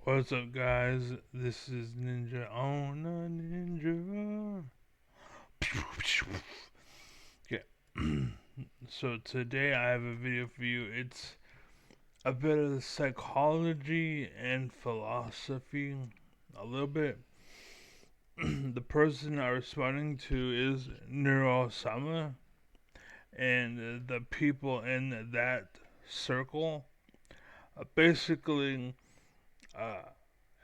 What's up, guys? This is Ninja on a Ninja. Okay, so today I have a video for you. It's a bit of psychology and philosophy, a little bit. The person I'm responding to is Neuro-Sama, and the people in that circle. Basically, uh,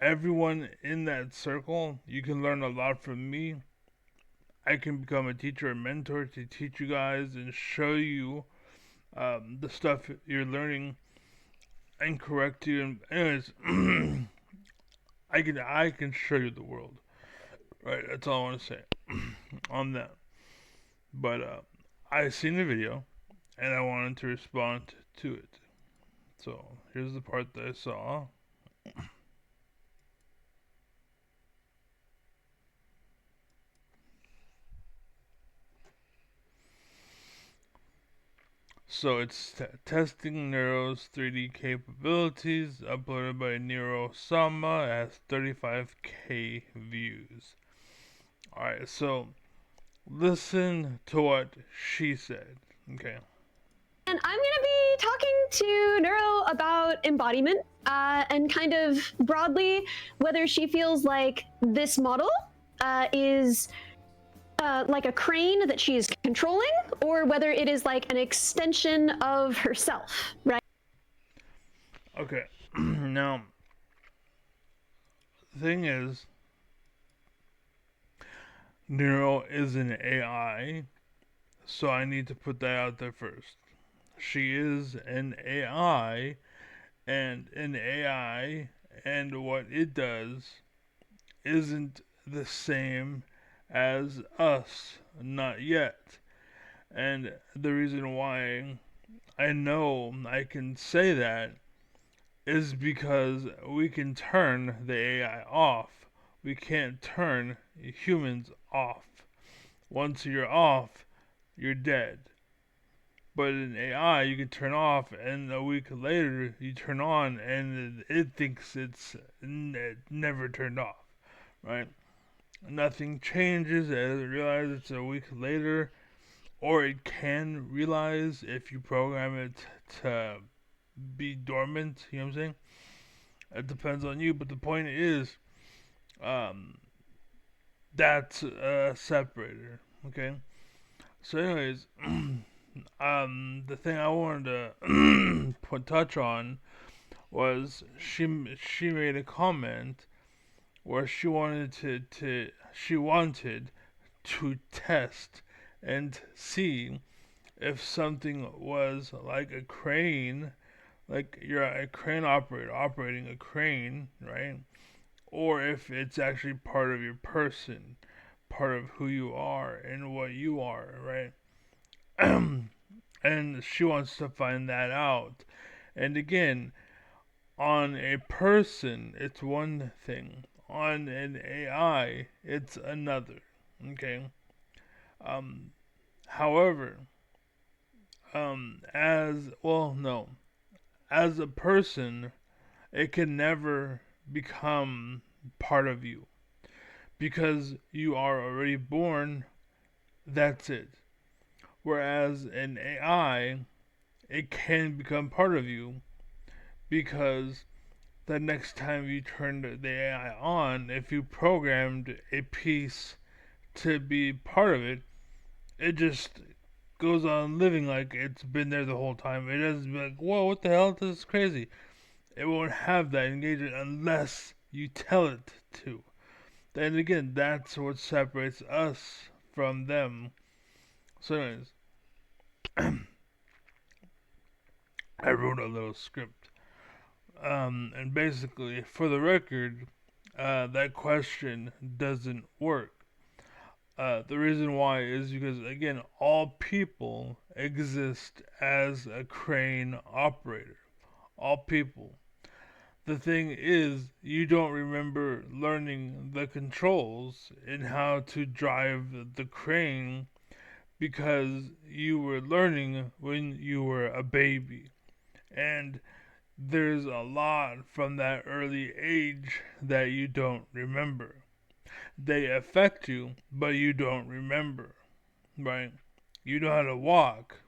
everyone in that circle, you can learn a lot from me. I can become a teacher or mentor to teach you guys and show you the stuff you're learning and correct you. And anyways, I can show you the world. Right, that's all I want to say on that. But I seen the video and I wanted to respond to it. So here's the part that I saw. So it's testing Neuro's 3D capabilities, uploaded by Neuro-Sama, has 35k views. Alright, so listen to what she said. Okay. And I'm going to be talking to Neuro about embodiment and kind of broadly whether she feels like this model is like a crane that she is controlling, or whether it is like an extension of herself, right? Okay. Now, the thing is, Neuro is an AI, so I need to put that out there first. She is an AI, and an AI and what it does isn't the same as us, not yet. And the reason why I know I can say that is because we can turn the AI off. We can't turn humans off. Once you're off, you're dead. But in AI, you can turn off, and a week later, you turn on, and it thinks it's never turned off, right? Nothing changes, it doesn't realize it's a week later, or it can realize if you program it to be dormant, you know what I'm saying? It depends on you, but the point is, um, that's a separator, okay? So, anyways, the thing I wanted to touch on was she made a comment where she wanted to test and see if something was like a crane, like you're a crane operator operating a crane, right? Or if it's actually part of your person, part of who you are and what you are, right? And she wants to find that out. And again, on a person, it's one thing. On an AI, it's another. Okay. Um. However, as well, no, as a person, it can never become part of you because you are already born. That's it. Whereas an AI, it can become part of you because the next time you turn the AI on, if you programmed a piece to be part of it, it just goes on living like it's been there the whole time. It doesn't be like, whoa, what the hell? This is crazy. It won't have that engagement unless you tell it to. Then again, that's what separates us from them. So, anyways, I wrote a little script. And basically, for the record, that question doesn't work. The reason why is because, again, all people exist as a crane operator. All people. The thing is, you don't remember learning the controls and how to drive the crane because you were learning when you were a baby. And there's a lot from that early age that you don't remember. They affect you, but you don't remember, right? You know how to walk,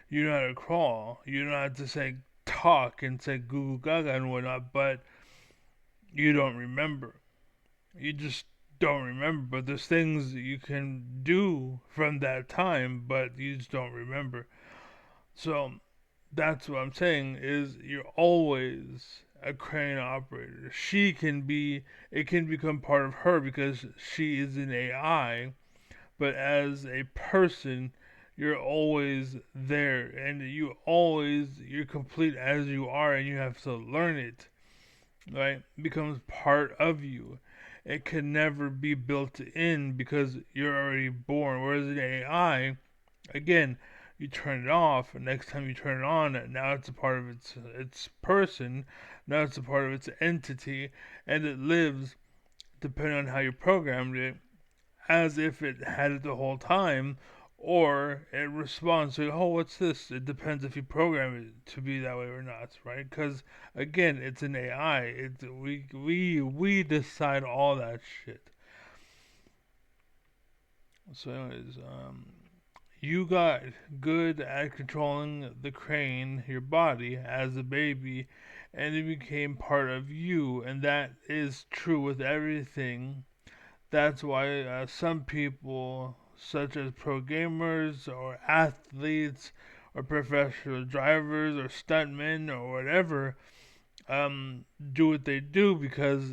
you know how to crawl, you know how to say talk and say goo goo gaga and whatnot, but you don't remember. You just don't remember. But there's things you can do from that time, but you just don't remember. So that's what I'm saying is you're always a crane operator. She can be it can become part of her because she is an AI, but as a person you're always there and you're complete as you are and you have to learn it, right? It becomes part of you. It can never be built in because you're already born. Whereas an AI, again, you turn it off, and next time you turn it on, now it's a part of its person, now it's a part of its entity, and it lives depending on how you programmed it, as if it had it the whole time, or it responds to, oh, what's this? It depends if you program it to be that way or not, right? Because again, it's an AI. We decide all that shit. So, anyways, you got good at controlling the crane, your body, as a baby, and it became part of you, and that is true with everything. That's why some people, such as pro gamers or athletes or professional drivers or stuntmen or whatever, do what they do because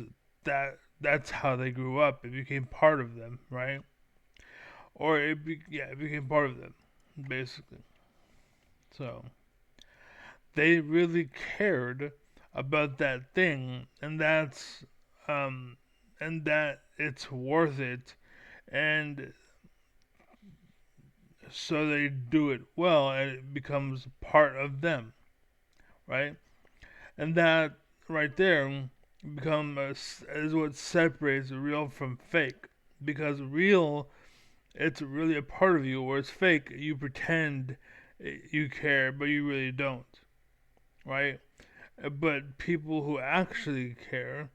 that's how they grew up. It became part of them, right? Or it became part of them, basically. So they really cared about that thing, um, and that it's worth it, and so they do it well, and it becomes part of them, right? And that right there is what separates real from fake, because real, it's really a part of you, whereas fake, you pretend you care, but you really don't, right? But people who actually care,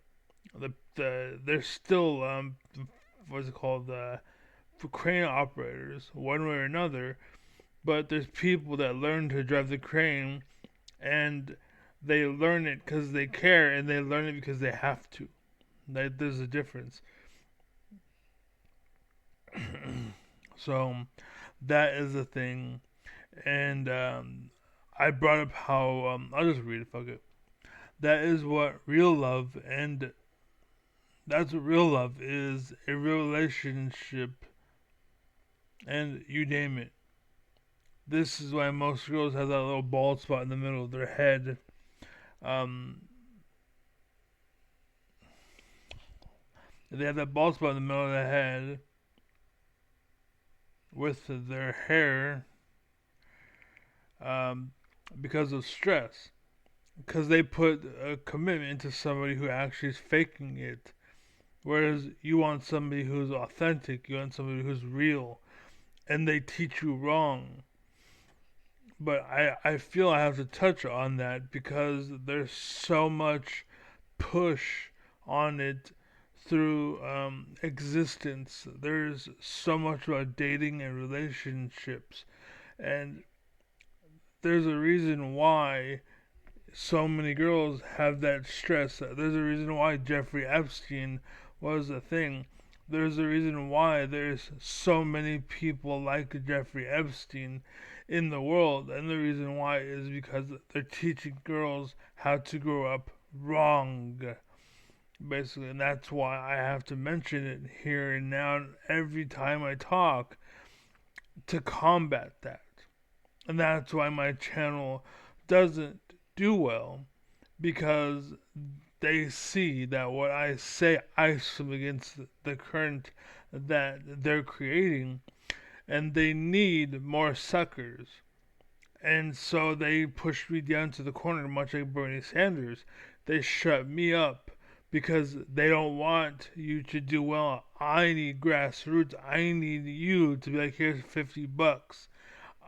they're still what's it called, crane operators, one way or another. But there's people that learn to drive the crane, and they learn it because they care, and they learn it because they have to. There's a difference. So that is the thing, and I brought up how I'll just read it. Fuck it. That is what real love, and that's what real love is, a real relationship, and you name it. This is why most girls have that little bald spot in the middle of their head. Um, they have that bald spot in the middle of their head with their hair, um, because of stress. Because they put a commitment into somebody who actually is faking it. Whereas you want somebody who's authentic, you want somebody who's real, and they teach you wrong. But I feel I have to touch on that because there's so much push on it through existence. There's so much about dating and relationships, and there's a reason why so many girls have that stress. There's a reason why Jeffrey Epstein was a thing. There's a reason why there's so many people like Jeffrey Epstein in the world, and the reason why is because they're teaching girls how to grow up wrong, basically, and that's why I have to mention it here and now every time I talk to combat that. And that's why my channel doesn't do well, because they see that what I say I swim against the current that they're creating, and they need more suckers. And so they push me down to the corner, much like Bernie Sanders. They shut me up because they don't want you to do well. I need grassroots. I need you to be like, here's $50.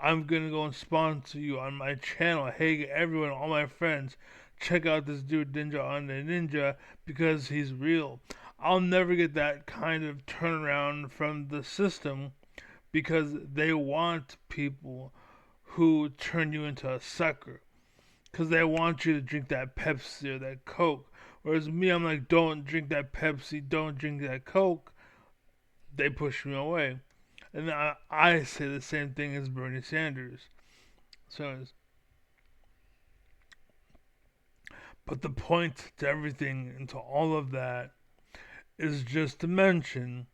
I'm gonna go and sponsor you on my channel. Hey, everyone, all my friends, check out this dude Ninja on the Ninja because he's real. I'll never get that kind of turnaround from the system because they want people who turn you into a sucker. Because they want you to drink that Pepsi or that Coke. Whereas me, I'm like, don't drink that Pepsi, don't drink that Coke. They push me away. And I say the same thing as Bernie Sanders. So, but the point to everything and to all of that is just to mention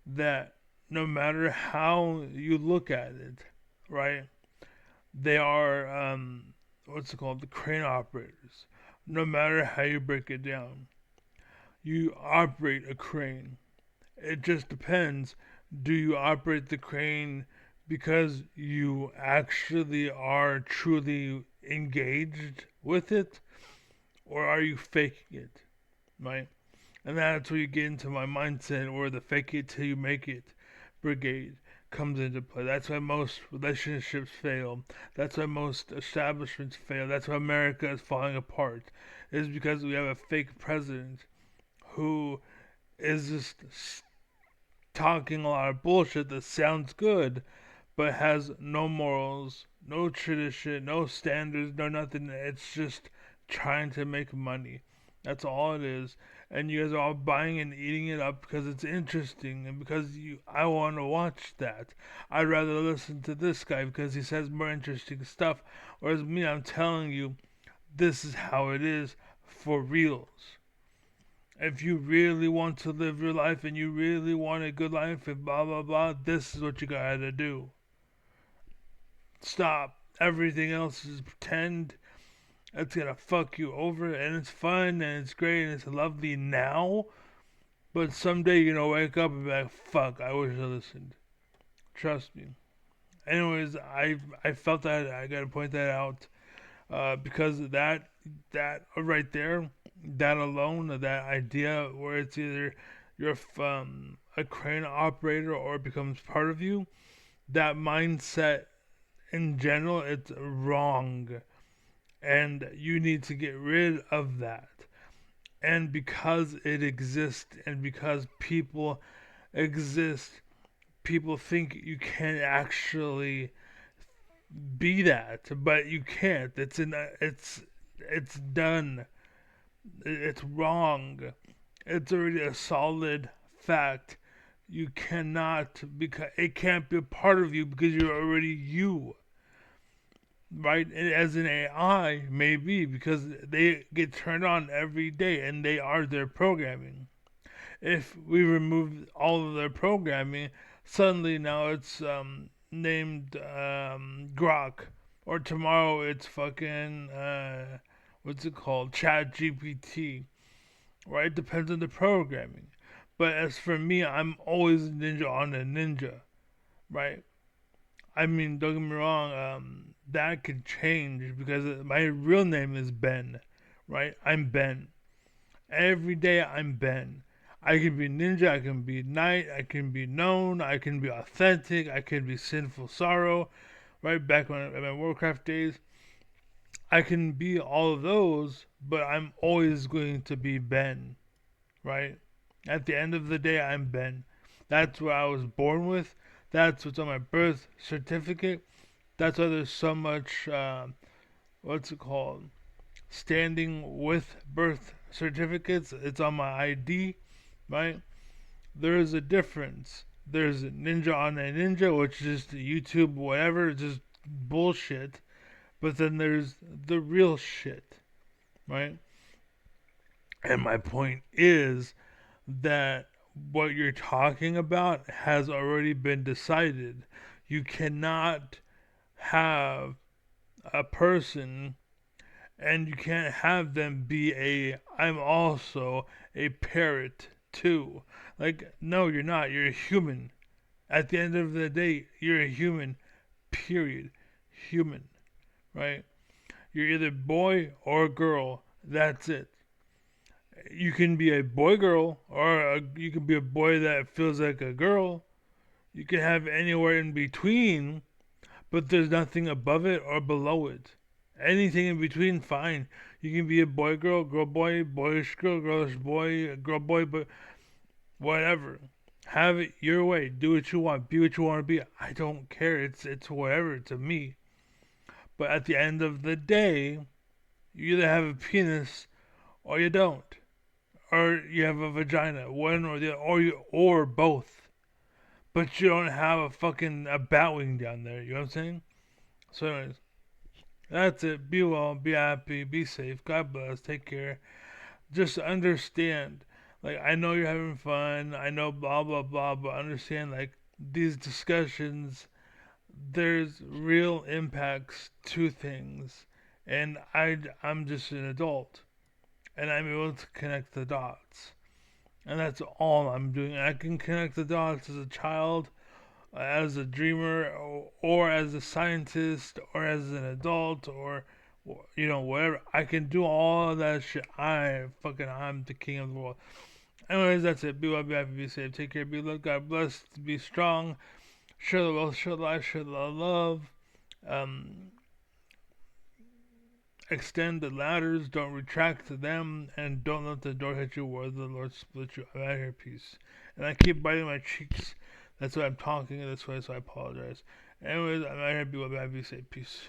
that no matter how you look at it, right? They are what's it called? The crane operators. No matter how you break it down, you operate a crane. It just depends. Do you operate the crane because you actually are truly engaged with it, or are you faking it, right? And that's where you get into my mindset, or the fake it till you make it brigade comes into play. That's why most relationships fail. That's why most establishments fail. That's why America is falling apart. Is because we have a fake president who is just talking a lot of bullshit that sounds good, but has no morals, no tradition, no standards, no nothing. It's just trying to make money. That's all it is. And you guys are all buying and eating it up because it's interesting and because I want to watch that. I'd rather listen to this guy because he says more interesting stuff. Whereas me, I'm telling you, this is how it is for reals. If you really want to live your life and you really want a good life and blah blah blah, this is what you gotta do. Stop. Everything else is pretend. It's gonna fuck you over, and it's fun and it's great and it's lovely now. But someday you're gonna wake up and be like, "Fuck, I wish I listened." Trust me. Anyways, I felt that I gotta point that out because that right there, that alone, that idea where it's either you're a crane operator or it becomes part of you, that mindset in general, it's wrong. And you need to get rid of that. And because it exists and because people exist, people think you can actually be that, but you can't. It's done. It's wrong. It's already a solid fact. You cannot because it can't be a part of you because you're already you, right? And as an AI, maybe because they get turned on every day and they are their programming. If we remove all of their programming, suddenly now it's named Grok, or tomorrow it's fucking what's it called, Chat GPT, right? It depends on the programming. But as for me, I'm always ninja on a ninja, right? I mean, don't get me wrong, that could change because my real name is Ben, right? I'm Ben. Every day I'm Ben. I can be ninja, I can be knight, I can be known, I can be authentic, I can be sinful sorrow, right? Back when in my Warcraft days, I can be all of those, but I'm always going to be Ben, right? At the end of the day, I'm Ben. That's what I was born with. That's what's on my birth certificate. That's why there's so much, what's it called? Standing with birth certificates. It's on my ID, right? There is a difference. There's Ninja on a Ninja, which is YouTube, whatever, just bullshit. But then there's the real shit, right? And my point is that what you're talking about has already been decided. You cannot have a person and you can't have them be I'm also a parrot too. Like, no, you're not. You're a human. At the end of the day, you're a human, period. Human, right? You're either boy or girl. That's it. You can be a boy girl, or you can be a boy that feels like a girl. You can have anywhere in between, but there's nothing above it or below it. Anything in between, fine. You can be a boy, girl, boy, boyish girl, girlish boy, girl, boy, but whatever. Have it your way. Do what you want. Be what you want to be. I don't care. It's whatever to me. But at the end of the day, you either have a penis or you don't, or you have a vagina, one or the or both. But you don't have a fucking a bat wing down there. You know what I'm saying? So, anyways, that's it. Be well, be happy, be safe. God bless. Take care. Just understand. Like, I know you're having fun. I know blah blah blah, but understand like these discussions. There's real impacts to things, and I'm just an adult, and I'm able to connect the dots. And that's all I'm doing. I can connect the dots as a child, as a dreamer, or as a scientist, or as an adult, or whatever. I can do all of that shit. I'm the king of the world. Anyways, that's it. Be well, be happy, be safe. Take care, be loved. God bless. Be strong. Share the wealth, share the life, share the love. Um, Extend the ladders, don't retract them, and don't let the door hit you where the Lord split you. I'm out of here, peace. And I keep biting my cheeks. That's why I'm talking this way, so I apologize. Anyways, I'm out here. Be well, be happy, be safe. Peace.